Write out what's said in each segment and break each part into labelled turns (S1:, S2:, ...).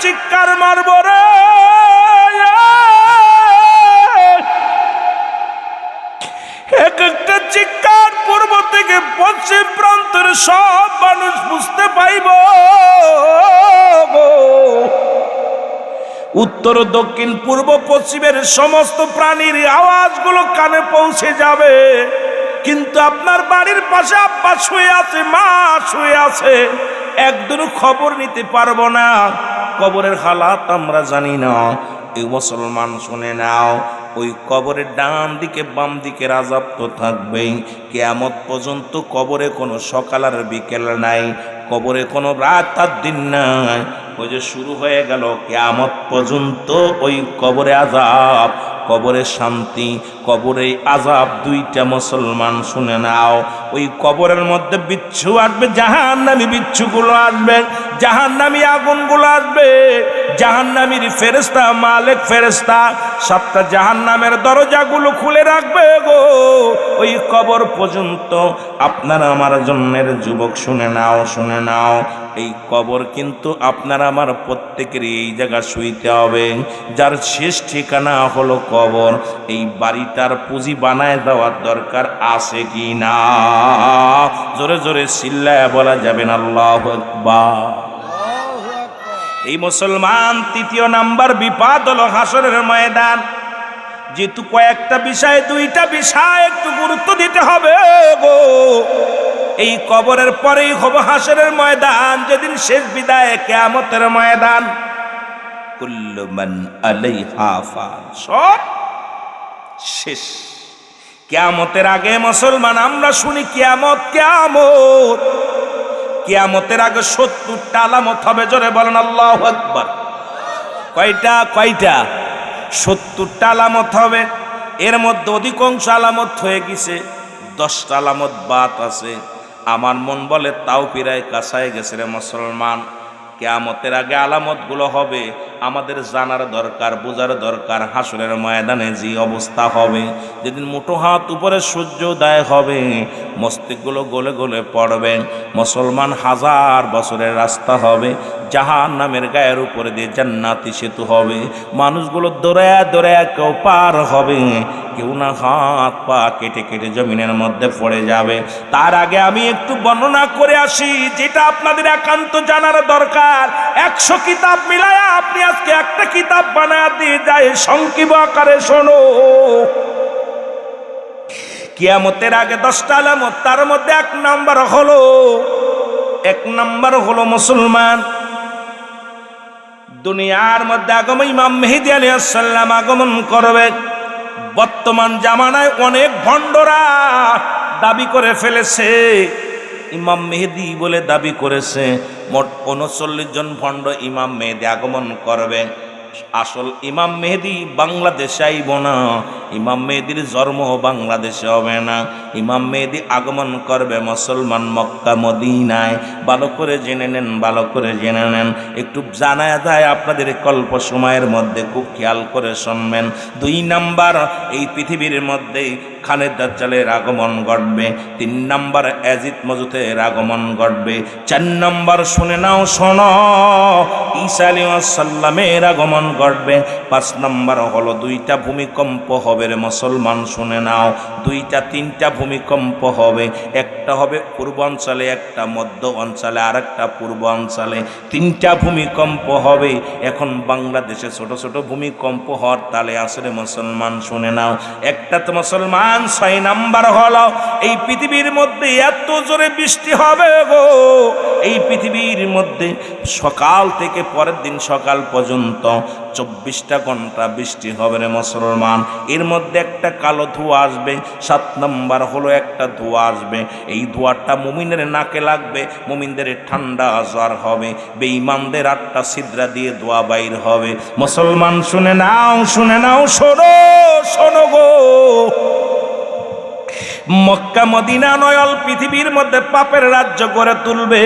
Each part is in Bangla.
S1: চিৎকার মারব রে, এক একটা চিৎকার পূর্ব থেকে পশ্চিম প্রান্তের সব মানুষ বুঝতে পাইব, উত্তর দক্ষিণ পূর্ব পশ্চিমের সমস্ত প্রাণীর আওয়াজগুলো কানে পৌঁছে যাবে। কিন্তু আপনার বাড়ির পাশে আব্বা শুয়ে আছে, মা শুয়ে আছে, একদিনও খবর নিতে পারবো না। কবরের হালাত আমরা জানি না। এই মুসলমান শুনে নাও, ওই কবরের ডান দিকে বাম দিকের আযাব তো থাকবেই। কিয়ামত পর্যন্ত কবরে কোনো সকাল আর বিকেল নাই, কবরে কোনো রাত আর দিন নাই। ওই যে শুরু হয়ে গেল কিয়ামত পর্যন্ত ওই কবরে আযাব, কবরে শান্তি, কবরে আযাব, দুইটা মুসলমান শুনে নাও। ওই কবরের মধ্যে বিচ্ছু আসবে, জাহান্নামী বিচ্ছুগুলো আসবে, জাহান্নামী আগুনগুলো আসবে, জাহান্নামীর ফেরেশতা মালিক ফেরেশতা সাতটা জাহান্নামের দরজাগুলো খুলে রাখবে গো ওই কবর পর্যন্ত। আপনারা আমার জন্মের যুবক শুনে নাও, শুনে নাও, এই কবর কিন্তু আপনার আমার প্রত্যেকের এই জায়গা শুইতে হবে। যার শেষ ঠিকানা হলো কবর, এই বাড়িটার পুঁজি বানায় দেওয়ার দরকার আছে কি না? জোরে জোরে চিল্লায়া বলা যাবেন আল্লাহু আকবার। এই মুসলমান তৃতীয় নাম্বার বিপদ হলো হাসরের ময়দান। যেহেতু কয়েকটা বিষয়, দুইটা বিষয় একটু গুরুত্ব দিতে হবে গো। এই কবরের পরেই হবে হাসরের ময়দান, যেদিন শেষ বিদায়, কিয়ামতের ময়দান। কুল্লু মান আলাইহা ফান, সব শেষ। কিয়ামতের আগে মুসলমান আমরা শুনি কিয়ামত, কিয়ামত, কিয়ামতের আগে 70টা আলামত হবে। জোরে বলেন আল্লাহু আকবার। কয়টা? কয়টা? 70টা আলামত হবে। এর মধ্যে অধিকাংশ আলামত হয়ে গেছে, 10টা আলামত বাদ আছে। আমার মন বলে তাও প্রায় কাছায় গেছে রে মুসলমান। কিয়ামতের আগে আলামতগুলো হবে, আমাদের জানার দরকার, বোঝার দরকার। হাসরের ময়দানে যে অবস্থা হবে, যেদিন মুঠো হাত উপরে সূর্যোদয় হবে, মস্তিষ্কগুলো গলে গলে পড়বে। মুসলমান হাজার বছরের রাস্তা হবে, জাহান্নামের গায়ের উপরে দিয়ে জান্নাতি সেতু হবে। মানুষগুলো দৌড়ায়া দৌড়ায়া কেউ পার হবে, কেউ না হাত পা কেটে কেটে জমিনের মধ্যে পড়ে যাবে। তার আগে আমি একটু বর্ণনা করে আসি, যেটা আপনাদের একান্ত জানার দরকার। 100 কিতাব মিলায়া আপনি আজকে একটা কিতাব বানায় দিয়ে যায়, সংক্ষিপ্ত আকারে শোনো। কিয়ামতের আগে 10টা আলামত, তার মধ্যে 1 নাম্বার হলো মুসলমান, দুনিয়ার মধ্যে আগমন ইমাম মেহেদী আলাইহিস সালাম আগমন করবে। বর্তমান জামানায় অনেক ভণ্ডরা দাবি করে ফেলেছে, ইমাম মেহেদী বলে দাবি করেছে। মোট 39 জন ভণ্ড ইমাম মেহেদী আগমন করবে। আসল ইমাম মেহেদী বাংলাদেশে আইব না, ইমাম মেহেদীর জন্ম বাংলাদেশে হবে না। ইমাম মেহেদী আগমন করবে মুসলমান মক্কা মদিনায়। ভালো করে জেনে নেন, ভালো করে জেনে নেন। একটু জানা যায় আপনাদের কল্প সময়ের মধ্যে, খুব খেয়াল করে শুনবেন। 2 নাম্বার, এই পৃথিবীর মধ্যে খানের দাজ্জালের আগমন ঘটবে। 3 নাম্বার, ইয়াজিদ মজুদের আগমন ঘটবে। 4 নাম্বার, শুনে নাও, শোনো, ঈসা আলাইহিস সালামের আগমন ঘটবে। 5 নাম্বার হলো 2টা ভূমিকম্প হবে রে মুসলমান, শুনে নাও। 2টা 3টা ভূমিকম্প হবে, একটা হবে পূর্বাঞ্চলে, একটা মধ্য অঞ্চলে, আর একটা পূর্ব অঞ্চলে। 3টা ভূমিকম্প হবে। এখন বাংলাদেশে ছোট ছোট ভূমিকম্প হওয়ার তালে আসলে মুসলমান, শুনে নাও। একটা তো মুসলমান 6 নাম্বার হলো, এই পৃথিবীর মধ্যে এত জোরে বৃষ্টি হবে গো, এই পৃথিবীর মধ্যে সকাল থেকে পরের দিন সকাল পর্যন্ত 24টা ঘন্টা বৃষ্টি হবে রে মুসলমান। এর মধ্যে একটা কালো ধোঁয়া আসবে। 7 নাম্বার হলো একটা ধোঁয়া আসবে, এই ধোঁয়াটা মুমিনের নাকে লাগবে, মুমিনদের ঠান্ডা জ্বর হবে, বেঈমানদের 8টা ছিদ্রা দিয়ে ধোঁয়া বাইর হবে। মুসলমান শুনে নাও, শুনে নাও, শোনো, শোনো গো। মক্কা মদিনা নয়ল পৃথিবীর মধ্যে পাপের রাজ্য করে তুলবে।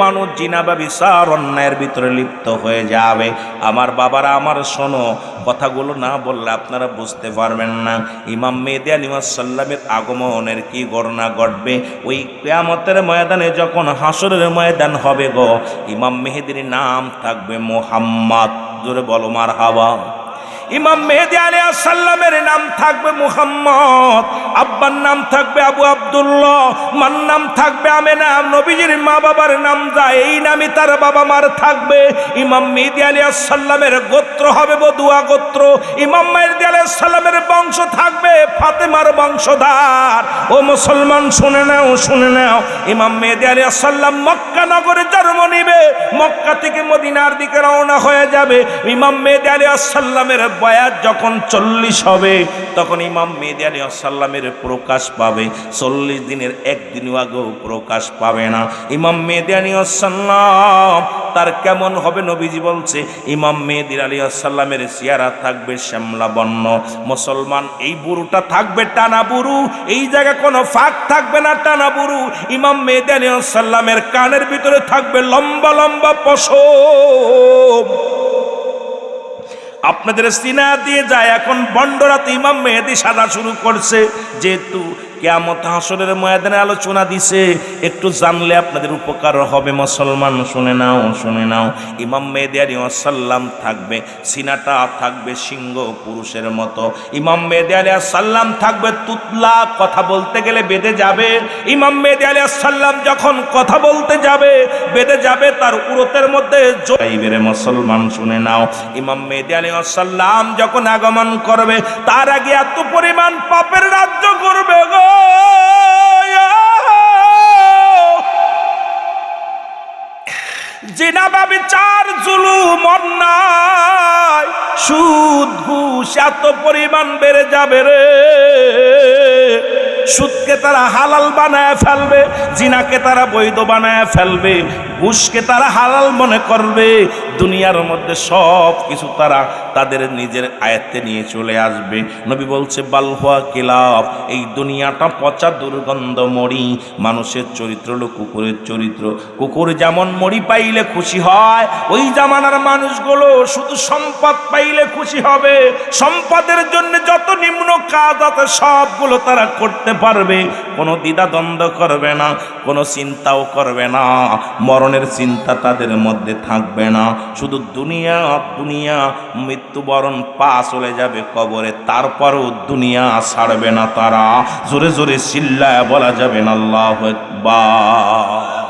S1: মানুষ জিনা বা বিচার অন্যায়ের ভিতরে লিপ্ত হয়ে যাবে। আমার বাবারা, আমার শোনো, কথাগুলো না বললে আপনারা বুঝতে পারবেন না। ইমাম মেহেদী আলাইহিস সালামের আগমনের কি ঘটনা ঘটবে ওই কিয়ামতের ময়দানে, যখন হাসরের ময়দান হবে গো। ইমাম মেহেদীর নাম থাকবে মুহাম্মদ। জোরে বলো মারহাবা। ইমাম মেহেদী আলাইহিস সালামের নাম থাকবে মুহাম্মদ, আব্বার নাম থাকবে আবু আব্দুল্লাহ, মার নাম থাকবে আমেনা। নবীজির মা বাবার নাম যা, এই নামই তার বাবা মার থাকবে। ইমাম মেহেদী আলাইহিস সালামের গোত্র হবে বদুয়া গোত্র। ইমাম মেহেদী আলাইহিস সালামের বংশ থাকবে ফাতেমার বংশধার। ও মুসলমান শুনে নাও, শুনে নাও, ইমাম মেহেদী আলাইহিস সালাম মক্কা নগরে জন্ম নিবে, মক্কা থেকে মদিনার দিকে রওনা হয়ে যাবে। ইমাম মেহেদী আলাইহিস সালামের বয়স যখন 40 হবে, তখন ইমাম মেহেদী আলাইহিস সালামের প্রকাশ পাবে। 40 দিনের একদিনও আগেও প্রকাশ পাবে না। ইমাম মেহেদী আলাইহিস সালাম তার কেমন হবে? নবীজি বলছে ইমাম মেহেদী আলাইহিস সালামের চেহারা থাকবে শ্যামলা বর্ণ। মুসলমান, এই বুরুটা থাকবে টানা বুরু, এই জায়গায় কোনো ফাঁক থাকবে না, টানা বুরু। ইমাম মেহেদী আলাইহিস সালামের কানের ভিতরে থাকবে লম্বা লম্বা পশম। আপনাদের সিনা দিয়ে যায় এখন বন্ডরাতে ইমাম মেহেদী সাজা শুরু করছে। যেহেতু কিয়ামত হাসরের ময়দানে আলোচনা দিছে, একটু জানলে আপনাদের উপকার হবে। মুসলমান শুনে নাও, শুনে নাও, ইমাম মেহেদী আলাইহিস সালাম থাকবে, সিনাটা থাকবে সিংহ পুরুষের মতো। ইমাম মেহেদী আলাইহিস সালাম থাকবে তুতলা, কথা বলতে গেলে বেঁধে যাবে। ইমাম মেহেদী আলাইহিস সালাম যখন কথা বলতে যাবে, বেঁধে যাবে, তার উরতের মধ্যে জয়বের। মুসলমান শুনে নাও, ইমাম মেহেদী আলাইহিস সালাম যখন আগমন করবে, তার আগে এত পরিমাণ পাপের রাজ্য করবে গো। জিনা ব্যভিচার জুলুম অন্যায় সুদ ঘুষ এত পরিমাণ বেড়ে যাবে রে। সুদকে তারা হালাল বানায় ফেলবে, জিনাকে তারা বৈধ বানায় ফেলবে, ঘুষকে তারা হালাল মনে করবে। দুনিয়ার মধ্যে সব কিছু তারা তাদের নিজের আয়ত্তে নিয়ে চলে আসবে। নবী বলছে বালহুয়া কিলাব, এই দুনিয়াটা পচা দুর্গন্ধ মরি। মানুষের চরিত্র হলো কুকুরের চরিত্র। কুকুর যেমন মরি পাইলে খুশি হয়, ওই জামানার মানুষগুলো শুধু সম্পদ পাইলে খুশি হবে। সম্পদের জন্য যত নিম্ন কাজ আছে সবগুলো তারা করতে পারবে, কোনো দ্বিধা দ্বন্দ্ব করবে না, কোনো চিন্তাও করবে না। মরণের চিন্তা তাদের মধ্যে থাকবে না। শুধু দুনিয়া দুনিয়া, মৃত্যুবরণ পা চলে যাবে কবরে, তারপরও দুনিয়া ছাড়বে না তারা। জোরে জোরে চিল্লায় বলা যাবে না আল্লাহু আকবার।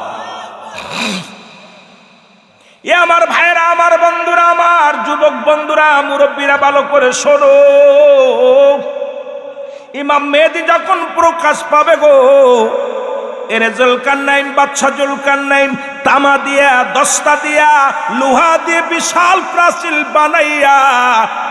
S1: এ আমার ভাইরা, আমার বন্ধুরা, আমার যুবক বন্ধুরা, মুরব্বীরা, ভালো করে শোনো। ইমাম মেহেদী যখন প্রকাশ পাবে গো, এর জুলকারনাইন, বাদশা জুলকারনাইন তামা দিয়া, দস্তা দিয়া, লোহা দিয়ে বিশাল প্রাচীর বানাইয়া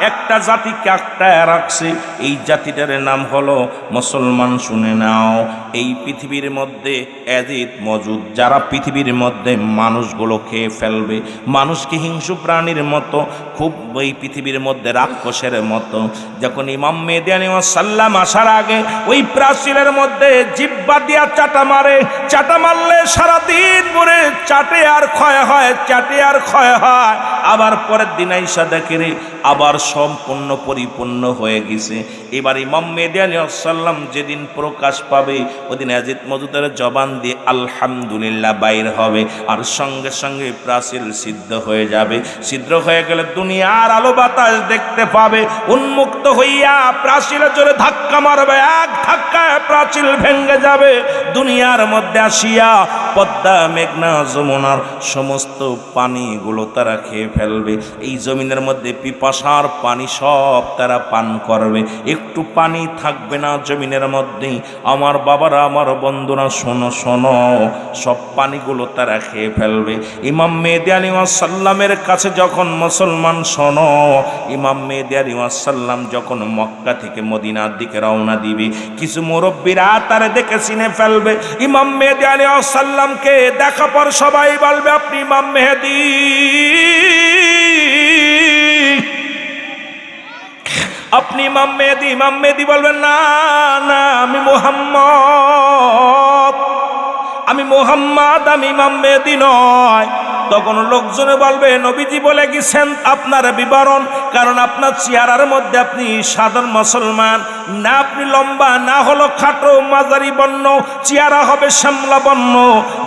S1: একটা জাতিকে আটকায় রাখছে। এই জাতিটার নাম হলো মুসলমান। শুনে নাও, এই পৃথিবীর মধ্যে এজিদ মজুদ, যারা পৃথিবীর মধ্যে মানুষগুলো খেয়ে ফেলবে, মানুষকে হিংস্র প্রাণীর মতো, খুব এই পৃথিবীর মধ্যে রাক্ষসের মতো। যখন ইমাম মেহেদী আলাইহিস সালাম আসার আগে ওই প্রাচীরের মধ্যে জিহ্বা দিয়া চাটা মারে, চাটা মারলে সারাদিন পরে চাটে আর ক্ষয় হয়, চাটে আর ক্ষয় হয়। আবার পরের দিন আইসা দেখে রে আবার সম্পূর্ণ পরিপূর্ণ হয়ে গেছে। এবার ইমাম মেহেদী আলাইহিস সালাম যেদিন প্রকাশ পাবে, ওদিন এজিদ মজুদের জবান দিয়ে আলহামদুলিল্লাহ বাইর হবে, আর সঙ্গে সঙ্গে প্রাচীর সিদ্ধ হয়ে যাবে। সিদ্ধ হয়ে গেলে দুনিয়ার আলো বাতাস দেখতে পাবে। উন্মুক্ত হইয়া প্রাচীরের জোরে ধাক্কা মারবে, এক ধাক্কায় প্রাচীর ভেঙে যাবে। দুনিয়ার মধ্যে আসিয়া পদ্মা, মেঘনা, যমুনার সমস্ত পানিগুলো তারা খেয়ে ফেলবে। এই জমিনের মধ্যে পিপাসার পানি সব তারা পান করবে, একটু পানি থাকবে না জমিনের মধ্যে। আমার বাবারা, আমার বন্ধুরা, শোনো শোনো, সব পানিগুলো তারা খেয়ে ফেলবে। ইমাম মেহেদী আলাইহিস সালামের কাছে যখন মুসলমান, শোনো, ইমাম মেহেদী আলাইহিস সালাম যখন মক্কা থেকে মদিনার দিকে রওনা দিবে, কিছু মুরব্বীরা তারে দেখে চিনে ফেলবে। ইমাম মেহেদী আলাইহিস সালামকে দেখা পর সবাই বলবে আপনি ইমাম মেহেদী, আপনি আপনি ইমাম মেহেদী। ইমাম মেহেদী বলবেন না না, আমি মুহাম্মদ, আমি মুহাম্মদ, আমি ইমাম মেহেদী নয়। তখন লোকজনে বলবে নবীজি বলে গেছেন আপনার বিবরণ, কারণ আপনার চেহারার মধ্যে আপনি সাধারণ মুসলমান না, আপনি লম্বা না, হলো খাটো মাঝারি বর্ণ, চেহারা হবে শ্যামলা বর্ণ।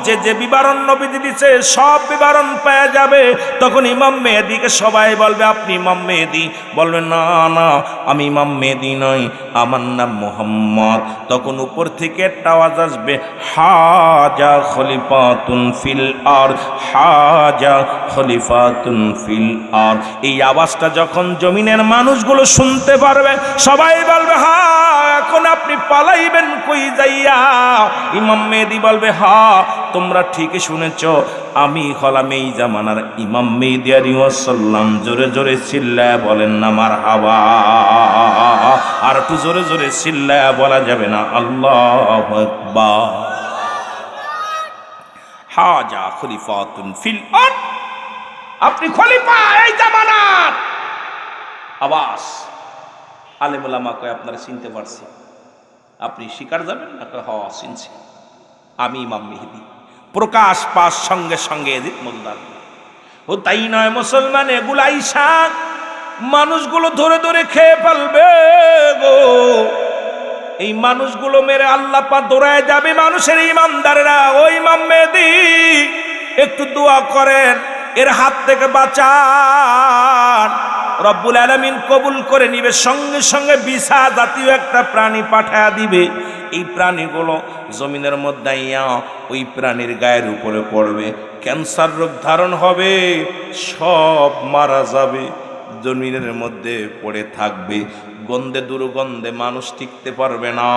S1: যে যে বিবরণ নবীজি দিছে সব বিবরণ পাওয়া যাবে। তখন ইমাম মেহেদীকে সবাই বলবে আপনি ইমাম মেহেদী। বলবে না না, আমি ইমাম মেহেদী নই, আমার নাম মুহাম্মদ। তখন উপর থেকে একটা আওয়াজ আসবে, হাজা খলিফাতুন ফিল আরদ, হাজা খলিফাতুন ফিল আরদ। এই আওয়াজটা যখন জমিনের মানুষগুলো শুনতে পারবে, সবাই বলবে হ্যাঁ, এখন আপনি পালাইবেন কই যাইয়া? ইমাম মেহেদী বলবে হ্যাঁ, তোমরা ঠিকই শুনেছ, আমি হলাম এই জামানার ইমাম মেহেদী আলাইহিস সালাম। জোরে জোরে চিল্লায়া বলেন না মারহাবা। আর একটু জোরে জোরে চিল্লায়া বলা যাবে না আল্লাহু আকবার। হাজা খলিফাতুন ফিল আরদ, আপনি খলিফা এই জামানার। আওয়াজ আলেম ওলামা কয় আপনারা চিনতে পারছি, আপনি স্বীকার যাবেন না? হওয়া চিনছি, আমি ইমাম মেহেদী। প্রকাশ পাস সঙ্গে সঙ্গে এদিক মোল্লা। ও তাই নয় মুসলমান, এগুলো আইসা মানুষগুলো ধরে ধরে খেয়ে ফেলবে গো। এই মানুষগুলো মেরে আল্লাহ পাক দৌড়ায় যাবে মানুষের ইমানদারেরা। ও ইমাম মেহেদী একটু দোয়া করেন, এর হাত থেকে বাঁচান। রব্বুল আলামিন কবুল করে নিবে, সঙ্গে সঙ্গে বিছা জাতীয় একটা প্রাণী পাঠায়া দিবে। এই প্রাণীগুলো জমিনের মধ্যে আইয়া ওই প্রাণীর গায়ের উপরে পড়বে, ক্যান্সার রোগ ধারণ হবে, সব মারা যাবে, জমিনের মধ্যে পড়ে থাকবে। গন্ধে দুর্গন্ধে মানুষ টিকতে পারবে না।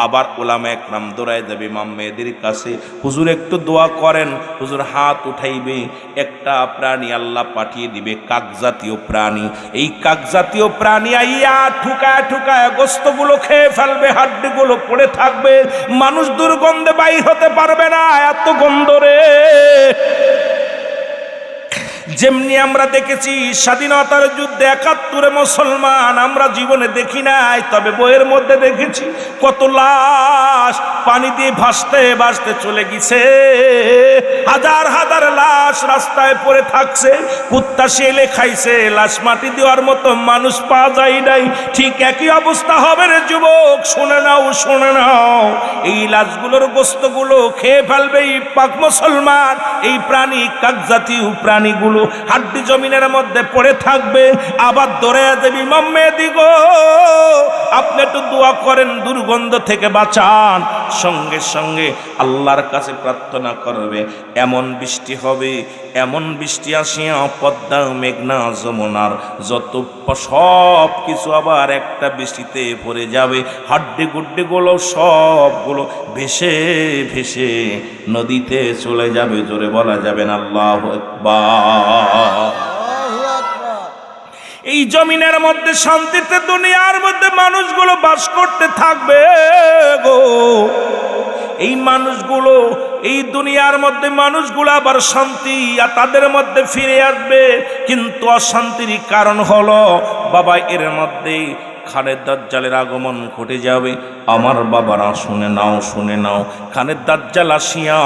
S1: আবার ওলামা একরাম দৌড়ায় যাবে ইমাম মেহেদীর কাছে, হুজুর একটু দোয়া করেন। হুজুর হাত উঠাইবে, একটা প্রাণী আল্লাহ পাঠিয়ে দিবে, কাকজাতীয় প্রাণী। এই কাকজাতীয় প্রাণী আইয়া ঠুকায় ঠুকায় গোস্তগুলো খেয়ে ফেলবে, হাড্ডিগুলো পড়ে থাকবে, মানুষ দুর্গন্ধে বাইর হতে পারবে না, এত গন্ধ রে। যেমনি আমরা দেখেছি স্বাধীনতার যুদ্ধে ৭১ মুসলমান, আমরা জীবনে দেখি নাই, তবে বইয়ের মধ্যে দেখেছি কত লাশ পানি দিয়ে ভাসতে ভাসতে চলে গেছে। হাজার হাজার লাশ রাস্তায় পড়ে থাকছে, কুত্তা শেলে খাইছে, লাশ মাটি দেওয়ার মতো মানুষ পাওয়া যায় নাই। ঠিক একই অবস্থা হবে রে যুবক, শুনে নাও শুনে নাও। এই লাশগুলোর গোস্তগুলো খেয়ে ফেলবে এই পাক মুসলমান, এই প্রাণী কাকজাতীয় প্রাণীগুলো, হাড্ডি জমিনের মধ্যে পড়ে থাকবে। আবার ধরে দেবী ইমাম মেহেদী গো, আপনি একটু দোয়া করেন, দুর্গন্ধ থেকে বাঁচান। সঙ্গে সঙ্গে আল্লাহর কাছে প্রার্থনা করবে, এমন বৃষ্টি হবে, এমন বৃষ্টি আসিয়া পদ্মা মেঘনা যমুনার যত সব কিছু আবার একটা বৃষ্টিতে ভরে যাবে। হাড্ডি গুড্ডিগুলো সবগুলো ভেসে ভেসে নদীতে চলে যাবে। জোরে বলা যাবে না আল্লাহু আকবার। এই জমিনের মধ্যে শান্তিতে দুনিয়ার মধ্যে মানুষগুলো বাস করতে থাকবে গো। এই মানুষগুলো, এই দুনিয়ার মধ্যে মানুষগুলো আবার শান্তি আর তাদের মধ্যে ফিরে আসবে। কিন্তু অশান্তির কারণ হলো বাবা, এর মধ্যে খানের দাজ্জালের আগমন ঘটে যাবে। আমার বাবারা শুনে নাও শুনে নাও, খানের দাজ্জাল আসিয়া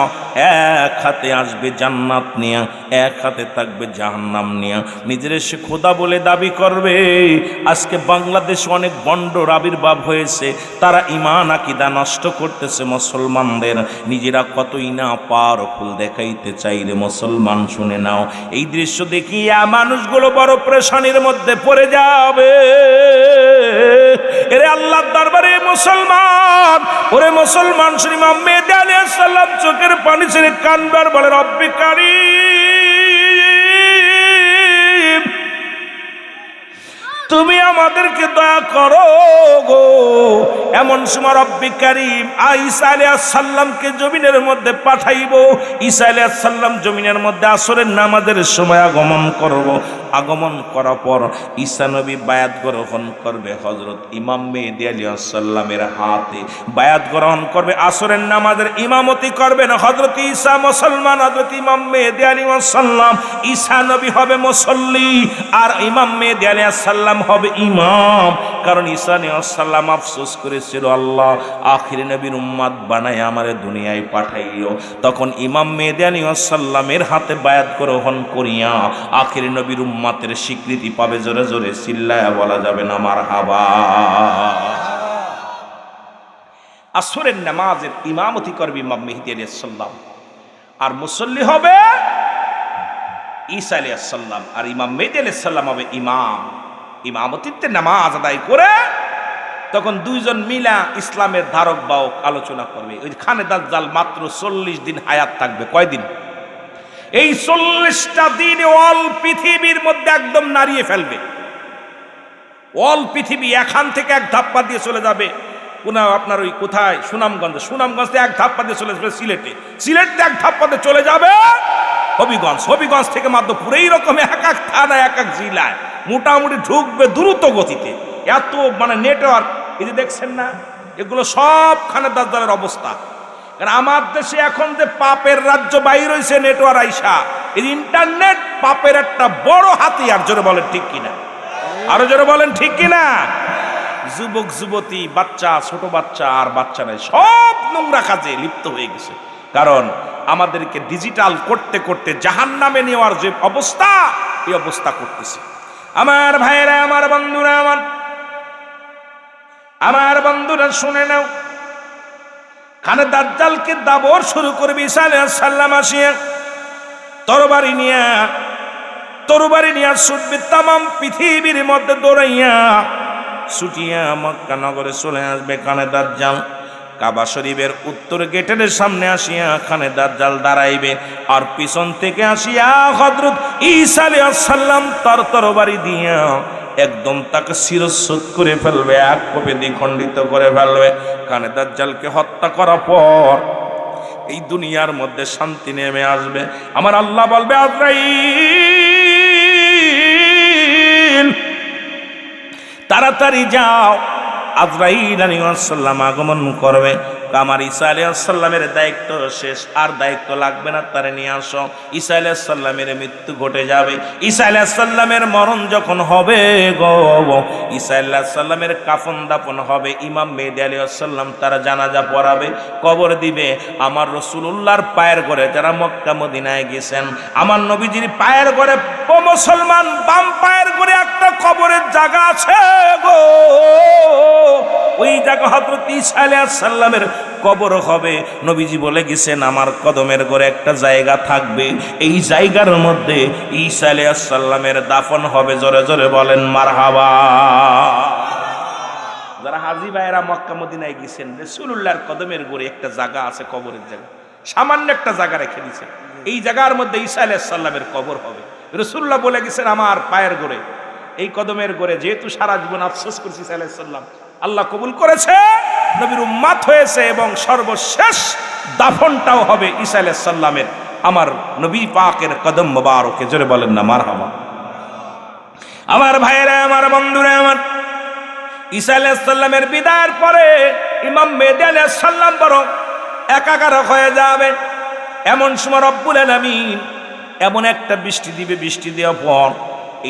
S1: এক হাতে আসবে জান্নাত নিয়া, এক হাতে থাকবে জাহান্নাম নিয়া। নিজের সে খোদা বলে দাবি করবে। আজকে বাংলাদেশে অনেক বন্ডর আবির্ভাব হয়েছে, তারা ঈমান আকীদা নষ্ট করতেছে মুসলমানদের, নিজেরা কতই না পাওয়ারফুল দেখাইতে চাইলে। মুসলমান শুনে নাও, এই দৃশ্য দেখিয়া মানুষগুলো বড় পেরেশানির মধ্যে পড়ে যাবে। এরে আল্লাহর দরবারে মুসলমান, ওরে মুসলমান, ইমাম মেহেদী আলাইহিস সালাম চোখের পানি ছেড়ে কানবার বলে, রব্বে কারীম, তুমি আমাদেরকে দয়া করো গো। এমন সময় রব্বে কারীম ঈসা আলাইহিস সালামকে জমিনের মধ্যে পাঠাইব। ঈসা আলাইহিস সালাম জমিনের মধ্যে আসরের নামাজের সময় আগমন করব। আগমন করার পর ঈসা নবী বায়াত গ্রহণ করবে হযরত ইমাম মেহেদী আলাইহিস সালামের হাতে, বায়াত গ্রহণ করবে। আসরের নামাজের ইমামতি করবেন হযরত ঈসা মুসলমান, হযরত ইমাম মেহেদী আলাইহিস সালাম। ঈসা নবী হবে মুসল্লি আর ইমাম মেহেদী আলাইহিস সালাম হবে ইমাম। কারণ ঈসা আলাইহিস সালাম আফসোস করেছিল, আল্লাহ আখির নবীর উম্মত বানায় আমারে দুনিয়ায় পাঠাইও। তখন ইমাম মেহেদী আলাইহিস সালামের হাতে বায়াত গ্রহণ করিয়া আখির নবীর উম্মতের স্বীকৃতি পাবে। জোরে জোরে চিল্লায়া বলা যাবে না মারহাবা। আসরের নামাজের ইমামতি করবে ইমাম মেহেদী আলাইহিস সালাম আর মুসল্লি হবে ঈসা আলাইহিস সালাম আর ইমাম মেহেদী আলাইহিস সালাম হবে ইমাম। ইমামতিতে নামাজ আদায় করে তখন দুইজন মিলা ইসলামের ধারক বাহক আলোচনা করবে। ওই খানে দাজ্জাল মাত্র 40 দিন হায়াত থাকবে। কয়দিন? এই 40টা দিন অল পৃথিবীর মধ্যে একদম নাড়িয়ে ফেলবে। অল পৃথিবী এখান থেকে এক ধাপ্পা দিয়ে চলে যাবে আপনার ওই কোথায় সুনামগঞ্জ থেকে এক ধাপ্পা দিয়ে চলে যাবে সিলেটে, সিলেট এক ধাপ্পা দিয়ে চলে যাবে হবিগঞ্জ থেকে মাধ্যপুর। এইরকম এক এক থানায় এক এক জেলায় মোটামুটি ঢুকবে দ্রুত গতিতে। এত নেটওয়ার্ক, এই যে দেখছেন না, এগুলো সবখানে দাজ্জালের অবস্থা। কারণ আমার দেশে এখন যে পাপের রাজ্য বাইর হয়েছে নেটওয়ার্ক আইসা, এই ইন্টারনেট পাপের একটা বড় হাতিয়ার। জোরে বলেন ঠিক কিনা? আরো জোরে বলেন ঠিক কিনা? যুবক যুবতী, বাচ্চা, ছোট বাচ্চা আর বাচ্চা নাই, সব নোংরা কাজে লিপ্ত হয়ে গেছে। কারণ আমাদেরকে ডিজিটাল করতে করতে জাহান্নামে নেওয়ার যে অবস্থা, এই অবস্থা করতেছে। আমার ভাইয়েরা, আমার বন্ধুরা শুনে নাও, খানে দাজ্জালকে দাবর শুরু করবে ঈসা আলাইহিস সালাম আসিয়া তরবারি নিয়া ছুটবে তামাম পৃথিবীর মধ্যে দৌড়াইয়া ছুটিয়া মক্কা নগরে চলে আসবে। খানে দাজ্জাল কাবা শরীফের উত্তর গেটের সামনে আসিয়া খানে দাজ্জাল দাঁড়াইবে আর পিছন থেকে আসিয়া হযরত ঈসা আলাইহিস সালাম তার তরবারি দিয়া একদম তাকে শিরচ্ছুদ করে ফেলবে, এক কোপে দ্বিখণ্ডিত করে ফেলবে। খানে দাজ্জালকে হত্যা করার পর এই দুনিয়ার মধ্যে শান্তি নেমে আসবে। আমার আল্লাহ বলবে, আজরাইল তাড়াতাড়ি যাও। আজরাইল আলাইহিস সালাম আগমন করবে। আমার ঈসা আলাইহিস সালামের দায়িত্ব শেষ, আর দায়িত্ব লাগবে না, তারে নিয়ে আসো। ঈসা আলাইহিস সালামের মৃত্যু ঘটে যাবে। ঈসা আলাইহিস সালামের মরণ যখন হবে গো, ঈসা আলাইহিস সালামের কাফন দাফন হবে। ইমাম মেহেদী আলাইহিস সালাম তারা জানাজা পড়াবে, কবর দিবে। আমার রাসূলুল্লাহর পায়ের ঘরে যারা মক্কা মদিনায় গেছেন, আমার নবীজির পায়ের ঘরে মুসলমান বাম পায়ের ঘরে একটা কবরের জায়গা আছে গো, ওই জায়গা হযরত ঈসা আলাইহিস সালামের কবর হবে। নবীজি বলে গেছেন, আমার কদমের ঘরে একটা জায়গা থাকবে, এই জায়গার মধ্যে ঈসা আলাইহিস সালামের দাফন হবে। জোরে জোরে বলেন মারহাবা। যারা হাজী ভাইয়েরা মক্কা মদিনায় গেছেন, রাসূলুল্লাহর কদমের ঘরে একটা জায়গা আছে, কবরের জায়গা, সামান্য একটা জায়গা রেখে দিয়েছে। এই জায়গার মধ্যে ঈসা আলাইহিস সালামের কবর হবে। রাসূলুল্লাহ বলে গেছেন, আমার পায়ের ঘরে, এই কদমের ঘরে যেহেতু সারা জীবন আফসোস করছি ঈসা আলাইহিস সালাম, আল্লাহ কবুল করেছে, নবীর উম্মত হয়েছে এবং সর্বশেষ দাফনটাও হবে ঈসা আলাইহিস সালামের আমার নবী পাকের কদম মোবারকে। জোরে বলেন না মারহাবা। আমার ভাইয়েরা, আমার বন্ধুরা, আমার ঈসা আলাইহিস সালামের বিদায়ের পরে ইমাম মেহেদী আলাইহিস সালাম বরং একাকার হয়ে যাবে। এমন সময় রব্বুল আলামিন এমন একটা বৃষ্টি দিবে, বৃষ্টি দেওয়ার পর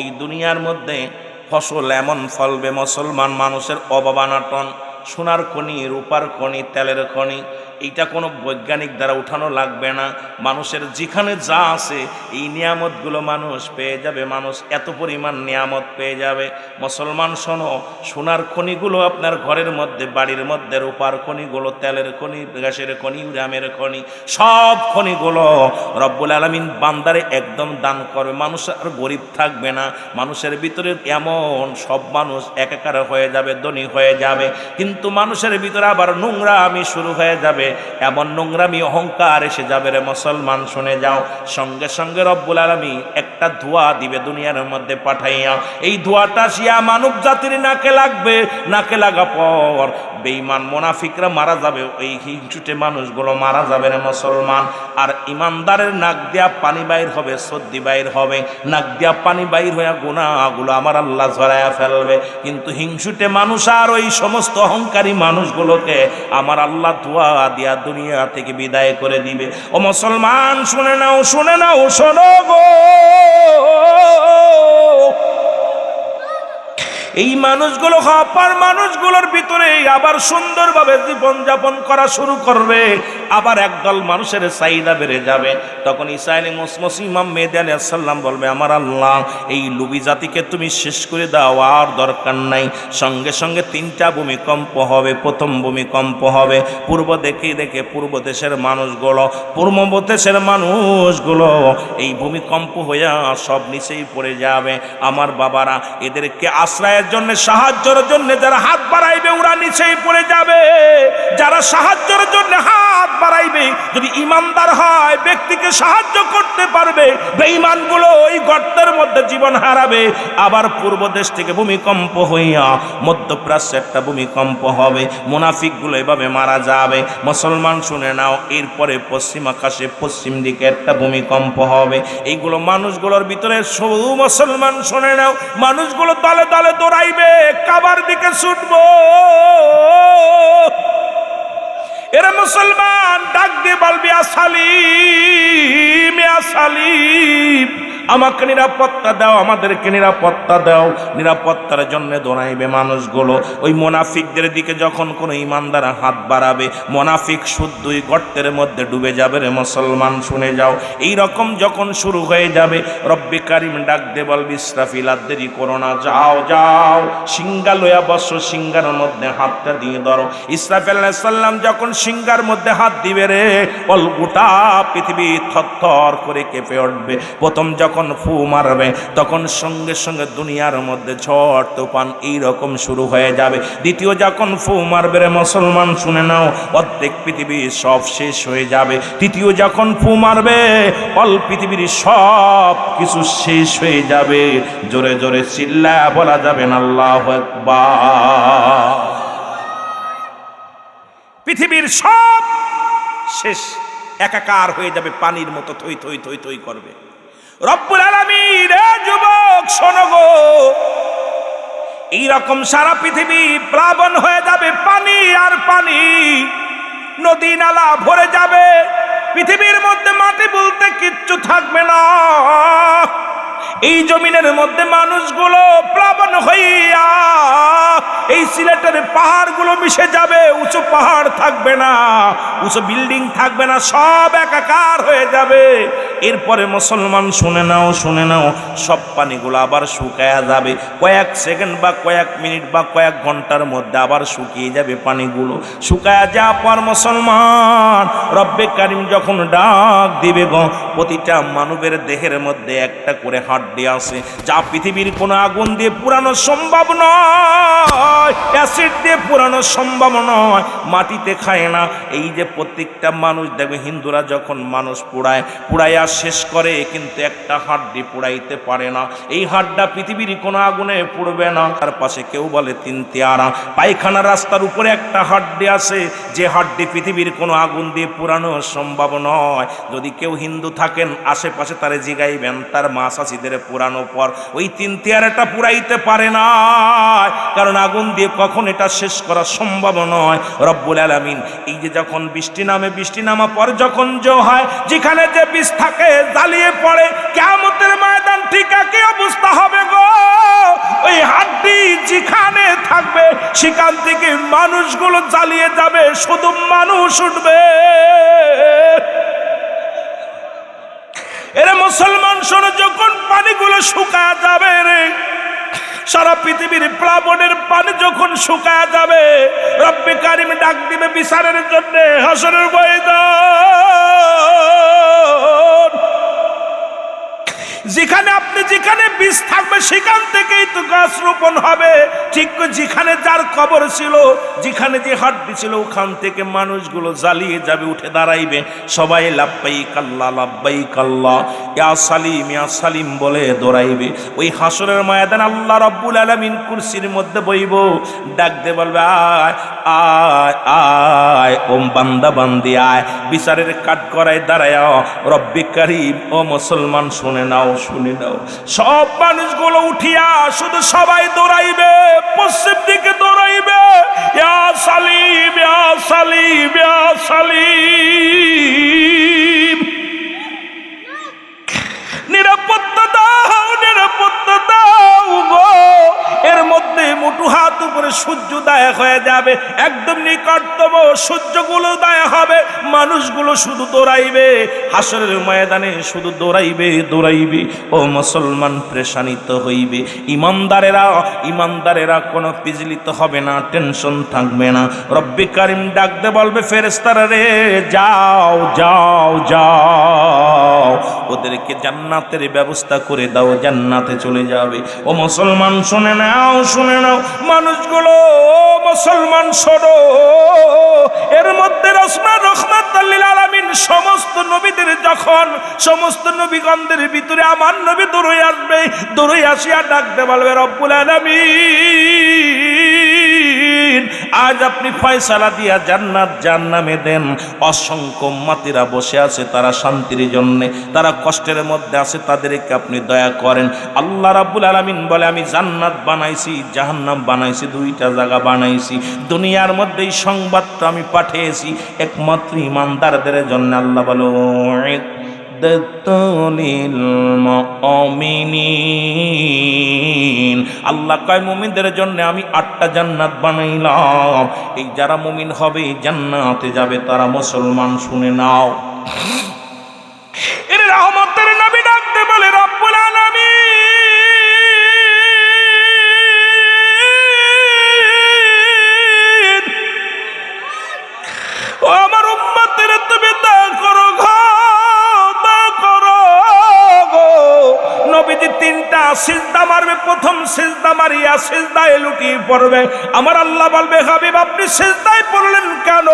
S1: এই দুনিয়ার মধ্যে ফসল এমন ফলবে, মুসলমান মানুষের অভাব অনাটন, সোনার খনি, রূপার খনি, তেলের খনি, এইটা কোনো বৈজ্ঞানিক দ্বারা উঠানো লাগবে না। মানুষের যেখানে যা আছে এই নিয়ামতগুলো মানুষ পেয়ে যাবে। মানুষ এত পরিমাণ নিয়ামত পেয়ে যাবে। মুসলমান শোনো, সোনার খনিগুলো আপনার ঘরের মধ্যে, বাড়ির মধ্যে, রূপার খনিগুলো, তেলের খনি, গ্যাসের খনি, ইউরামের খনি, সব খনিগুলো রব্বুল আলামিন বান্দারে একদম দান করবে। মানুষ আর গরিব থাকবে না। মানুষের ভিতরে এমন সব মানুষ একাকার হয়ে যাবে, ধনী হয়ে যাবে, কিন্তু মানুষের ভিতরে আবার নোংরা আমি শুরু হয়ে যাবে। এমন নোংরামি অহংকার এসে যাবে রে মুসলমান, শুনে যাও। সঙ্গে সঙ্গে রব্বুল আলামিন একটা ধোঁয়া দিবে দুনিয়ার মধ্যে পাঠাইয়া। এই ধোঁয়াটা শিয়া মানব জাতির নাকে লাগবে। নাকে লাগা পর বেঈমান মুনাফিকরা মারা যাবে, ওই হিংসুটে মানুষগুলো মারা যাবে রে মুসলমান। আর ইমানদারের নাক দিয়া পানি বাইর হবে, সর্দি বাইর হবে, নাক দিয়া পানি বাইর হয়ে গুনাহগুলো আমার আল্লাহ ঝরায়া ফেলবে। কিন্তু হিংসুটে মানুষ আর ওই সমস্ত অহংকারী মানুষগুলোকে আমার আল্লাহ ধোঁয়া দিয়া দুনিয়া থেকে বিদায় করে দিবে। ও মুসলমান শুনে নাও, শুনে নাও, শোনো গো, এই মানুষগুলো হপার মানুষগুলোর ভিতরে আবার সুন্দরভাবে জীবন যাপন করা শুরু করবে। আবার একদল মানুষের চাহিদা বেড়ে যাবে। তখন ঈসা আলাইহিস ইমাম মেহেদী আলাইহিস সালাম বলবে, আমার আল্লাহ এই লুবি জাতিকে তুমি শেষ করে দাও, আর দরকার নাই। সঙ্গে সঙ্গে 3টা ভূমিকম্প হবে। প্রথম ভূমিকম্প হবে পূর্ব দেখে পূর্ব দেশের মানুষগুলো এই ভূমিকম্প হইয়া সব নিচেই পড়ে যাবে। আমার বাবারা, এদেরকে আশ্রয়ের জন্য, সাহায্যের জন্য যারা হাত বাড়াইবে ওরা নিচেই পড়ে যাবে। যারা সাহায্যের জন্য হাত বাড়াইবে, যদি ইমানদার হয় ব্যক্তিকে সাহায্য করতে পারবে, বেঈমানগুলো ওই গর্তের মধ্যে জীবন হারাবে। আবার পূর্ব দেশ থেকে ভূমিকম্প হইয়া মধ্যপ্রাচ্যে একটা ভূমিকম্প হবে, মুনাফিকগুলো এভাবে মারা যাবে। মুসলমান শুনে নাও, এরপরে পশ্চিম আকাশে পশ্চিম দিকে একটা ভূমিকম্প হবে। এইগুলো মানুষগুলোর ভিতরে শুধু মুসলমান শুনে নাও, মানুষগুলো দলে দলে দৌড়াইবে, কাবার দিকে ছুটবো। এরা মুসলমান ডাক দিয়ে বলবি, আসসালিম ইয়া সালিম, আমাকে নিরাপত্তা দাও, আমাদেরকে নিরাপত্তা দাও। নিরাপত্তার জন্য দৌড়াইবে মানুষগুলো। ওই মুনাফিকদের দিকে যখন কোনো ইমানদার হাত বাড়াবে, মুনাফিক শুদ্ধই গর্তের মধ্যে ডুবে যাবে রে মুসলমান, শুনে যাও। এই রকম যখন শুরু হয়ে যাবে, রব্বে কারিম ডাক দে বলবি, ইসরাফিল আর দেরি করো না, যাও যাও, সিংহা লইয়া বসো, সিংহার মধ্যে হাতটা দিয়ে ধরো। ইসরাফিল আলাইহিস সালাম যখন সিংহার মধ্যে হাত দিবে রে, বল গোটা পৃথিবী থরথর করে কেঁপে উঠবে। প্রথম যখন ফু মারবে, তখন সঙ্গে সঙ্গে দুনিয়ার মধ্যে ঝড় তুফান এইরকম শুরু হয়ে যাবে। দ্বিতীয় যখন ফু মারবে রে মুসলমান শুনে নাও, অর্ধেক পৃথিবী সব শেষ হয়ে যাবে। তৃতীয় যখন ফু মারবে, অল পৃথিবীর সব কিছু শেষ হয়ে যাবে। জোরে জোরে চিল্লায়া বলা যাবে না আল্লাহু আকবার। পৃথিবীর সব শেষ, একাকার হয়ে যাবে, পানির মতো থই থই থই থই করবে। রব্বুল আলামিন, এ যুবক শোনো গো, এইরকম সারা পৃথিবী প্লাবন হয়ে যাবে, পানি আর পানি, নদী নালা ভরে যাবে। পৃথিবীর মধ্যে মাটি বলতে কিচ্ছু থাকবে না। এই জমিনের মধ্যে মানুষগুলো প্লাবন হইয়া এই সিলেটের পাহাড়গুলো মিশে যাবে। উঁচু পাহাড় থাকবে না, উঁচু বিল্ডিং থাকবে না, সব একাকার হয়ে যাবে। এরপরে মুসলমান শুনে নাও, শুনে নাও, সব পানিগুলো আবার শুকায়া যাবে। কয়েক সেকেন্ড বা কয়েক মিনিট বা কয়েক ঘন্টার মধ্যে আবার শুকিয়ে যাবে পানিগুলো। শুকায়া যাওয়ার পর মুসলমান রব্বে কারিম যখন ডাক দিবে গো, প্রতিটা মানবের দেহের মধ্যে একটা করে হাড্ডি আছে, যা পৃথিবীর কোনো আগুন দিয়ে পুরানো সম্ভব নয়, অ্যাসিড দিয়ে পুরানো সম্ভব নয়, মাটিতে খায় না। এই যে প্রত্যেকটা মানুষ দেখবে, হিন্দুরা যখন মানুষ পুড়াইয়া শেষ করে, কিন্তু একটা হাড্ডি পুড়াইতে পারে না। এই হাড্ডা পৃথিবীর কোনো আগুনে পুড়বে না। তার পাশে কেউ বলে 3 তেয়ারা, পায়খানা রাস্তার উপরে একটা হাড্ডি আছে, যে হাড্ডি পৃথিবীর কোনো আগুন দিয়ে পুরানো সম্ভব নয়। যদি কেউ হিন্দু থাকেন, আশেপাশে তারে জিগাইবেন, তার মা চাচিদের পুরানো পর ওই 3 তেয়ারাটা পুরাইতে পারে না, কারণ আগুন দিয়ে কখন এটা শেষ করা সম্ভব নয়। রব্বুল আলামিন এই যে যখন বৃষ্টি নামে, বৃষ্টি নামা পর যখন জো হয়, যেখানে যে বীজ থাকে জ্বালিয়ে পড়ে, কিয়ামতের ময়দান ঠিক একই অবস্থা হবে গো। ওই হাড্ডি যেখানে থাকবে সেখান থেকে মানুষগুলো জ্বালিয়ে যাবে, শুধু মানুষ উঠবে। এরে মুসলমান শোনো, যখন পানিগুলো শুকায় যাবে রে, সারা পৃথিবীর প্লাবনের পানি যখন শুকায় যাবে, রব্বে কারিম ডাক দিবে বিচারের জন্য হাসরের ময়দান। যেখানে আপনি যেখানে বীজ থাকবে সেখান থেকেই তো গাছ রোপণ হবে। ঠিক যেখানে যার কবর ছিল, যেখানে যে হাড্ডি ছিল, ওখান থেকে মানুষগুলো জ্বালিয়ে যাবে, উঠে দাঁড়াইবে, সবাই লাব্বাইক আল্লাহ লাব্বাইক আল্লাহ ইয়া সালিম বলে দৌড়াইবে। ওই হাসরের ময়দান আল্লাহ রাব্বুল আলামিন কুরসির মধ্যে বইব, ডাক দে বলবে আয় আয় আয় ও বান্দা বান্দি আয়, বিচারের কাঠ করায় দাঁড়ায় রব্বি কারীম। ও মুসলমান শুনে নাও, শুনে নাও, সব মানুষগুলো উঠিয়া শুধু সবাই দৌড়াইবে, পশ্চিম দিকে দৌড়াইবে, ইয়া সালিম ইয়া সালিম ইয়া সালিম, নিরাপত্তা দাও নিরাপত্তা দাও গো। এর মধ্যে মুঠু হাত উপরে সূর্য উদয় হয়ে যাবে, একদম নিকটতম সূর্যগুলো উদয় হবে, মানুষগুলো শুধু দৌড়াইবে, হাসরের ময়দানে শুধু দৌড়াইবে দৌড়াইবে। ও মুসলমান পেরেশানিত হইবে, ইমানদারেরা কোনো পিছলিত হবে না, টেনশন থাকবে না। রব্বি কারীম ডাকতে বলবে ফেরেশতারা রে যাও যাও যাও, ওদেরকে জান্নাতের ব্যবস্থা করে দাও, জান্নাতে চলে যাবে। ও মুসলমান শুনে নাও, শুনে নাও মানুষগুলো, মুসলমান শোনো, এর মধ্যে রহমাতুল লিল আলামিন সমস্ত নবীদের যখন সমস্ত নবীগণদের ভিতরে আমার নবী দৌড়ে আসবে, দৌড়ে আসিয়া ডাকতে বলবে রব্বুল আলামিন আজ আপনি ফয়সালা দিয়া জান্নাত জাহান্নামে দেন। অসংখ্য উম্মতিরা বসে আছে, তারা শান্তির জন্য, তারা কষ্টের মধ্যে আছে, তাদেরকে আপনি দয়া করেন। আল্লাহ রাব্বুল আলামিন বলে আমি জান্নাত বানাইছি, জাহান্নাম বানাইছি, দুইটা জায়গা বানাইছি। দুনিয়ার মধ্যে এই সংবাদটা আমি পাঠিয়েছি একমাত্র ইমানদারদের জন্য। আল্লাহ বলো আল্লাহ কয় মুমিনদের জন্য আমি 8টা জান্নাত বানাইলাম, এই যারা মুমিন হবে জান্নাতে যাবে তারা। মুসলমান শুনে নাও, এর রহমতের নবী ডাকতে বলে রব্বুল আলামিন ও আমার উম্মতের তুমি দয়া করো গো, দয়া করো গো। নবীজি 3টা সিজদা মারবে, প্রথম সিজদা মারিয়া সিজদায় লুটিয়ে পড়বে। আমার আল্লাহ বলবে হাবিব আপনি সিজদায় পড়লেন কেন?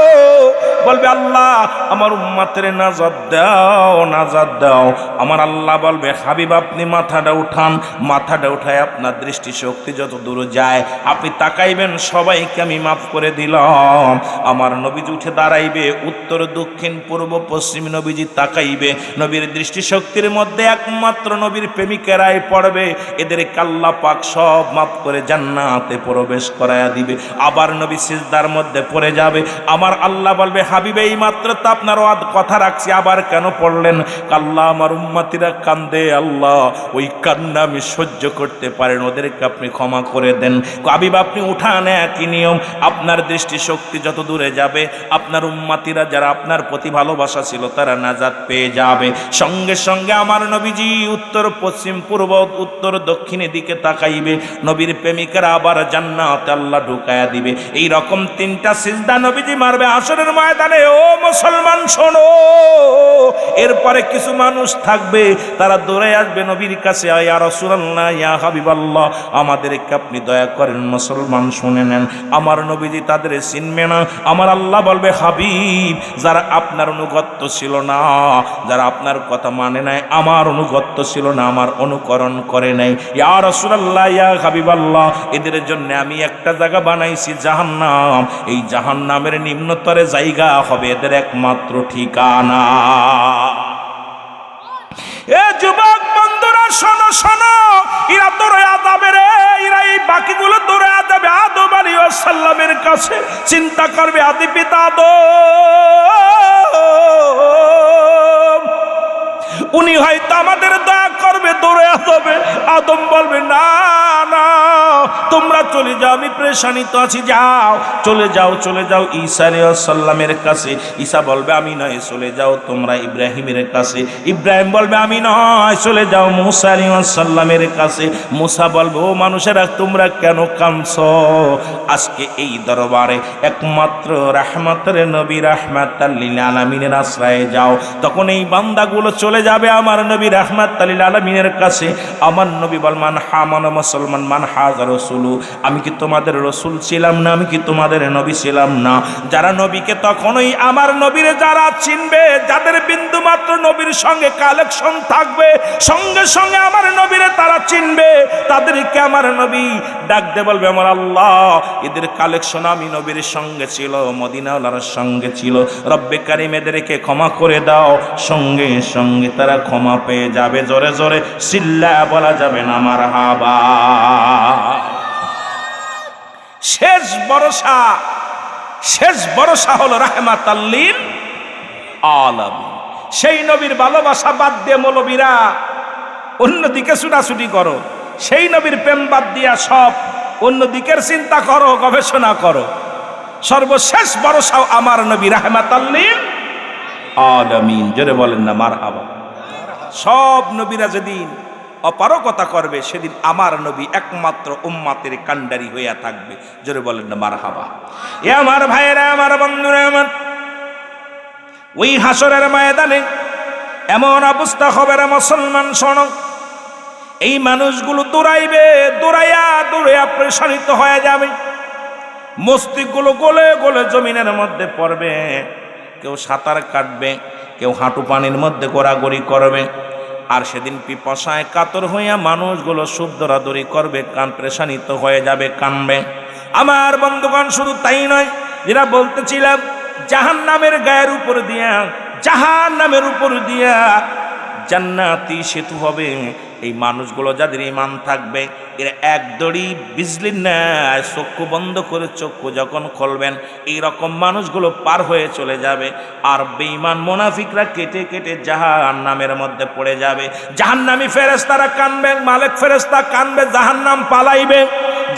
S1: বলবে আল্লাহ আমার উম্মতের নাজাত দাও, নাজাত দাও। আমার আল্লাহ বলবে হাবিব আপনি মাথাটা উঠান, মাথাটা উঠায় আপনার দৃষ্টি শক্তি যত দূর যায় আপনি তাকাইবেন, সবাইকে আমি মাফ করে দিলাম। আমার নবীজি উঠে দাঁড়াইবে, উত্তর দক্ষিণ পূর্ব পশ্চিম নবীজি তাকাইবে, নবীর দৃষ্টি শক্তির মধ্যে একমাত্র নবীর প্রেমিকেরাই পড়বে, এদের আল্লাহ পাক সব মাফ করে জান্নাতে প্রবেশ করায়া দিবে। আবার নবী সিজদার মধ্যে পড়ে যাবে, আমার আল্লাহ বলবে হাবিব এই মাত্র তো আপনার কথা রাখছি, আবার কেন পড়লেন? আল্লাহ আমার উম্মতিরা কান্দে, আল্লাহ ওই কান্না আমি সহ্য করতে পারেন, ওদেরকে আপনি ক্ষমা করে দেন। হাবিব আপনি উঠান, একই নিয়ম, আপনার দৃষ্টি শক্তি যত দূরে যাবে আপনার উম্মতিরা যারা আপনার প্রতি ভালোবাসা ছিল তারা নাজাত পেয়ে যাবে। সঙ্গে সঙ্গে আমার নবীজি উত্তর পশ্চিম পূর্ব উত্তর দক্ষিণের দিকে তাকাইবে, নবীর প্রেমিকেরা আবার জান্নাতে আল্লাহ ঢুকায়া দিবে। এই রকম 3টা সিজদা নবীজি মারবে হাসরের ময়দানে। ও মুসলমান শোনো, এরপরে কিছু মানুষ থাকবে তারা দৌড়ে আসবে নবীর কাছে, ইয়া রাসূলুল্লাহ ইয়া হাবিবাল্লাহ আমাদেরকে আপনি দয়া করেন। মুসলমান শুনে নেন, আমার নবীজি তাদের চিনবে না। আমার আল্লাহ বলবে হাবিব যারা আপনার অনুগত্য ছিল না, যারা আপনার কথা মানে নাই, আমার অনুগত্য ছিল না, আমার অনুকরণ করে নাই, ইয়া রাসূলুল্লাহ ইয়া হাবিবাল্লাহ এদের জন্য আমি একটা জায়গা বানাইছি জাহান্নাম, এই জাহান্নামের নিম্নতরে জায়গা হবে এদের একমাত্র ঠিকানা। এ যুবক বন্ধুরা শোনো শোনো, এরা দৌড়ে যাবে রে, এরা এই বাকিগুলো দৌড়ে যাবে আদম আলাইহিস সালামের কাছে। চিন্তা করবে আদি পিতা আদম, উনি হয়তো আমাদের দয়া করবে, দৌড়ে যাবে। আদম বলবে না না তোমরা চলে যাও, আমি পেরেশানিত আছি, যাও চলে যাও চলে যাও ঈসা আলাইহিস সালামের কাছে। ঈসা বলবে আমি নয়, চলে যাও তোমরা ইব্রাহিমের কাছে। ইব্রাহিম বলবে আমি নয়, চলে যাও মুসা আলাইহিস সালামের কাছে। মুসা বলবে ও মানুষেরা তোমরা কেন কাঁদছো? আজকে এই দরবারে একমাত্র রাহমাতের নবী রাহমাতাল লিল আলামিনের আশ্রয়ে যাও। তখন এই বান্দাগুলো চলে যাবে আমার নবী রাহমাতাল লিল আলামিনের কাছে। আমার নবী বলমান হামান মুসলমান মান হাজা রাসূলু, আমি কি তোমাদের রসুল ছিলাম না? আমি কি তোমাদের নবী ছিলাম না? যারা নবীকে তখনই আমার নবীরে যারা চিনবে, যাদের বিন্দু মাত্র নবীর সঙ্গে কালেকশন থাকবে, সঙ্গে সঙ্গে আমার নবীরে তারা চিনবে, তাদেরকে আমার নবী ডাক দে বলবে আমার আল্লাহ এদের কালেকশন আমি নবীর সঙ্গে ছিল, মদিনাওয়ালার সঙ্গে ছিল, রব্বে কারিম এদেরকে ক্ষমা করে দাও। সঙ্গে সঙ্গে তারা ক্ষমা পেয়ে যাবে। জোরে জোরে চিল্লা বলা যাবে না মারহাবা। শেষ ভরসা হলো রাহমাতাল লিল আলামিন। সেই নবীর ভালোবাসা বাদ দিয়ে মৌলবীরা অন্যদিকে ছুটাছুটি করো, সেই নবীর প্রেম বাদ দিয়া সব অন্যদিকের চিন্তা করো, গবেষণা করো। সর্বশেষ ভরসা আমার নবী রাহমাতাল লিল আলামিন। জোরে বলেন না মারহাবা। সব নবীরা যেদিন অপারগতা করবে সেদিন আমার নবী একমাত্র উম্মাতের কান্ডারি হইয়া থাকবে। জোরে বলেন না মারহাবা। এ আমার ভাইয়েরা, আমার বন্ধুরা, আমার ওই হাসরের ময়দানে এমন অবস্থা হবে রে মুসলমান শোনো, এই মানুষগুলো দৌড়াইবে, দৌড়াইয়া প্রেশানিত হয়ে যাবে, মস্তিষ্কগুলো গলে গলে জমিনের মধ্যে পড়বে, কেউ সাঁতার কাটবে, কেউ হাঁটু পানির মধ্যে গোড়াগড়ি করবে। আর সেদিন পিপাসায় কাতর হইয়া মানুষগুলো সুখ দৌড়াদৌড়ি করবে, কান প্রেশানিত হয়ে যাবে, কানবে। আমার বন্ধুগণ শুধু তাই নয়, যেটা বলতেছিলাম জাহান্নামের গায়ের উপর দিয়া, জাহান্নামের উপর দিয়া জান্নাতি সেতু হবে। এই মানুষগুলো যাদের ঈমান থাকবে এরা এক দড়ি বিজলির ন্যায় চক্ষু বন্ধ করে চক্ষু যখন খুলবেন এইরকম মানুষগুলো পার হয়ে চলে যাবে। আর বেঈমান মুনাফিকরা কেটে কেটে জাহান্নামের মধ্যে পড়ে যাবে। জাহান্নামী ফেরেশতারা কানবে, মালিক ফেরেশতা কানবে, জাহান্নাম পালাইবে,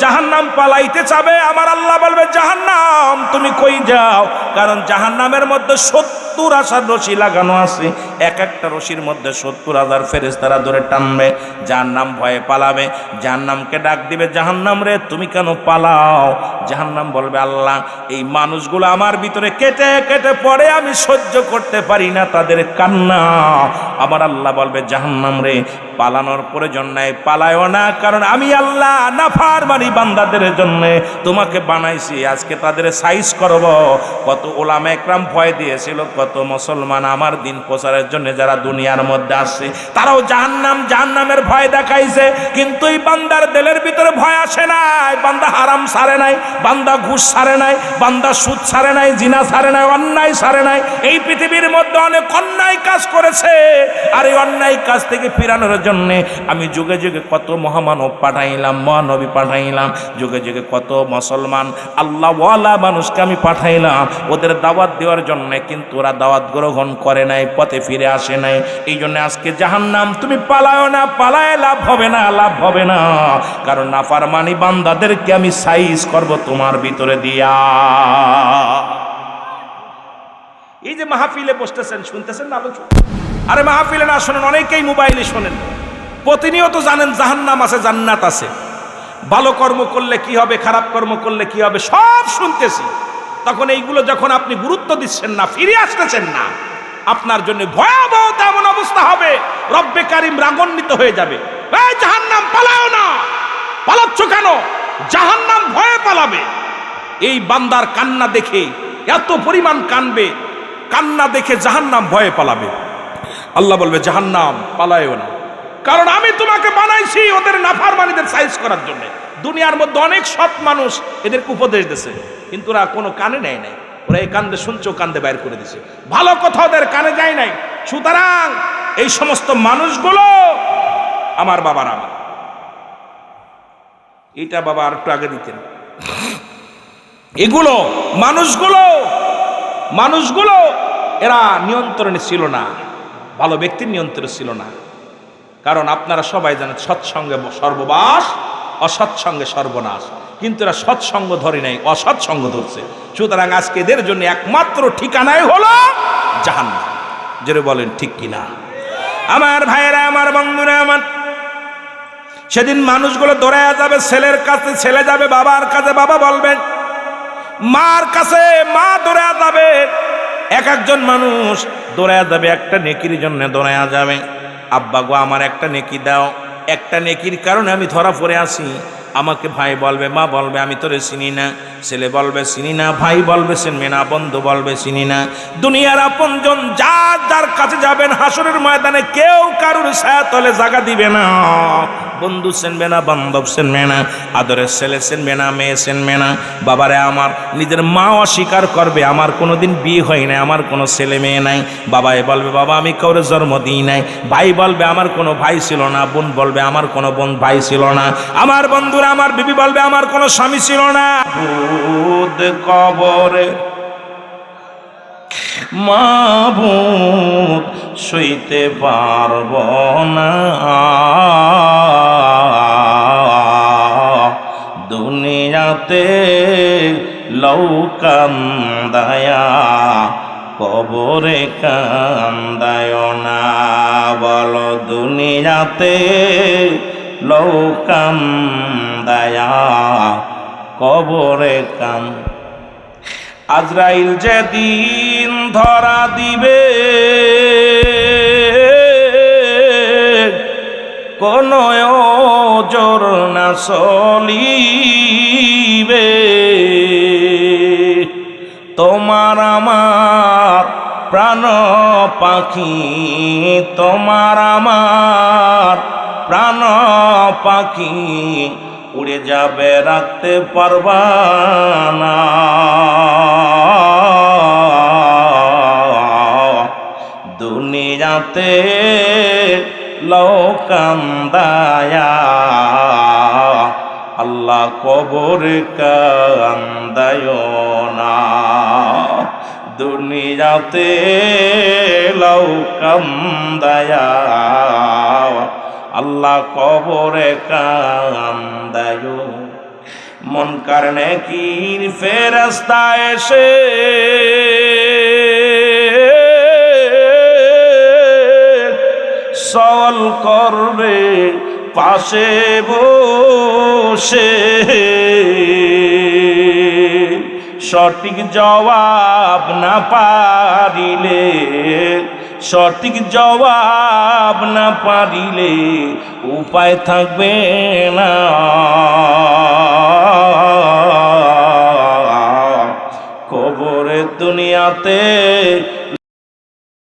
S1: জাহান্নাম পালাইতে চাবে। আমার আল্লাহ বলবে জাহান্নাম তুমি কই যাও? কারণ জাহান্নামের মধ্যে 70,000 রশি লাগানো আছে, এক একটা রশির মধ্যে 70,000 ফেরেশতারা ধরে টানবে। জাহান্নাম ভয়ে পালাবে, জাহান্নামকে ডাক দিবে জাহান্নাম রে তুমি কেন পালাও? জাহান্নাম বলবে আল্লাহ এই মানুষগুলো আমার ভিতরে কেটে কেটে পড়ে, আমি সহ্য করতে পারি না তাদের কান্না। আমার আল্লাহ বলবে জাহান্নাম রে পালানোর প্রয়োজন নাই, পালায়ও না, কারণ আমি আল্লাহ নাফরমানি বান্দাদের জন্য তোমাকে বানাইছি, আজকে তাদের সাইজ করব। কত ওলামা একরাম ভয় দিয়েছিল, কত মুসলমান আমার দিন প্রচারের জন্য যারা দুনিয়ার মধ্যে আসছে তারাও জাহান্নামের ভয় দেখাইছে, কিন্তু এই বান্দার দিলের ভিতরে ভয় আসে নাই। বান্দা হারাম ছাড়ে নাই, বান্দা ঘুষ ছাড়ে নাই, বান্দা সুদ ছাড়ে নাই, জিনা ছাড়ে নাই, অন্যায় ছাড়ে নাই। এই পৃথিবীর মধ্যে অনেক অন্যায় কাজ করেছে, আর এই অন্যায় কাজ থেকে ফিরানোর জন্য আমি যুগে যুগে কত মহামানব পাঠাইলাম, মহানবী পাঠাইলাম, যুগে যুগে কত মুসলমান আল্লাহওয়ালা মানুষকে আমি পাঠাইলাম ওদের দাওয়াত দেওয়ার জন্য, কিন্তু ওরা দাওয়াত গ্রহণ করে নাই, পথে ফিরে আসে নাই। এই জন্য আজকে জাহান্নাম তুমি পালাও না, পালায় লাভ হবে না, লাভ হবে না, কারণ নাফরমানি বান্দাদেরকে আমি সাইজ করব তোমার ভিতরে দিয়া। এই যে মাহফিলে বসতেছেন, শুনতেছেন না আলোচনা? আরে মাহফিলে না শোনেন, অনেকেই মোবাইলে শোনেন, প্রতিনিয়ত জানেন জাহান্নাম আছে, জান্নাত আছে, ভালো কর্ম করলে কি হবে, খারাপ কর্ম করলে কি হবে, সব শুনতেছি। তখন এইগুলো যখন আপনি গুরুত্ব দিচ্ছেন না, ফিরে আসতেছেন না, আপনার জন্য ভয়াবহ এমন অবস্থা হবে, রব্বে কারিম রাগান্বিত হয়ে যাবে। এই জাহান্নাম পালাও না, পালাচ্ছ কেন? জাহান্নাম ভয়ে পালাবে। এই বান্দার কান্না দেখে এত পরিমাণ কানবে, কান্না দেখে জাহান্নাম ভয়ে পালাবে। আল্লাহ বলবে জাহান্নাম পালায়ও না, কারণ আমি তোমাকে বানাইছি ওদের নাফরমানীদের সাইজ করার জন্য। দুনিয়ার মধ্যে অনেক সৎ মানুষ এদেরকে উপদেশ দিয়েছে, কিন্তু ওরা কোনো কানে নেয় নাই। ওরা এই কান্দে শুনছো, কান্দে বাইর করে দিছে, ভালো কথা ওদের কানে যায় নাই। সুতরাং এই সমস্ত মানুষগুলো আমার বাবার, আমার এইটা বাবা আর একটু আগে দিতেন। এগুলো মানুষগুলো এরা নিয়ন্ত্রণে ছিল না, ভালো ব্যক্তির নিয়ন্ত্রণে ছিল না। কারণ আপনারা সবাই জানেন সৎসঙ্গে সর্ববাস, অসৎসঙ্গে সর্বনাশ। কিন্তু এরা সৎসঙ্গ ধরে নাই, অসৎসঙ্গ ধরছে। সুতরাং আজকে এদের জন্য একমাত্র ঠিকানাই হলো জাহান্নাম। যেটা বলেন ঠিক কিনা? আমার ভাইয়েরা, আমার বন্ধুরা, আমার সেদিন মানুষগুলো দৌড়ায়া যাবে ছেলের কাছে, ছেলে যাবে বাবার কাছে, বাবা বলবেন মার কাছে, মা দৌড়ায়া যাবে। এক একজন মানুষ দৌড়ায়া যাবে একটা নেকির জন্য, দৌড়ায়া যাবে আব্বা গো আমার একটা নেকি দাও, একটা নেকির কারণে আমি ধরা পড়ে আসি, আমাকে ভাই বলবে, মা বলবে আমি তোরে চিনি না, ছেলে বলবে চিনি না, ভাই বলবে চিনবে না, বন্ধু বলবে চিনি না। দুনিয়ার আপনজন যার যার কাছে যাবেন হাসরের ময়দানে কেউ কারুর ছায়াতলে জায়গা দিবে না। বন্ধু চিনবে না, বান্ধব চিনবে না, আদরের ছেলে চিনবে না, মেয়ে চিনবে না। বাবারে আমার নিজের মা অস্বীকার করবে আমার কোনোদিন বিয়ে হয় নাই, আমার কোনো ছেলে মেয়ে নাই। বাবাই বলবে বাবা আমি কাউরে জন্ম দিই নাই। ভাই বলবে আমার কোনো ভাই ছিল না। বোন বলবে আমার কোনো বোন ভাই ছিল না। আমার বন্ধুরা, আমার বিবি বলবে আমার কোনো স্বামী ছিল না। ভূত কবরে মাবুদ সইতে পারব না, দুনিয়াতে লৌ কান্দায়া কবরে কান্দায় না। বলো দুনিয়াতে লৌ কান্দায়া কবরে কান্দ। আজরাইল যেদিন ধরা দিবে কোন ওজর না চলিবে, তোমার আমার প্রাণ পাখি, তোমার আমার প্রাণ পাখি উড়ে যাবে রাখতে পারবা না। দুনিয়াতে লোকান্দায়া আল্লাহ কবর কান্দায় না। দুনিয়াতে লোকান্দায়া আল্লাহ কবরে কান্দায়। মন কারণে কি ফেরেশতা এসে সওয়াল করবে পাশে বসে, সঠিক জবাব না পারিলে, সঠিক জবাব না পারিলে উপায় থাকবে না। কবরে দুনিয়াতে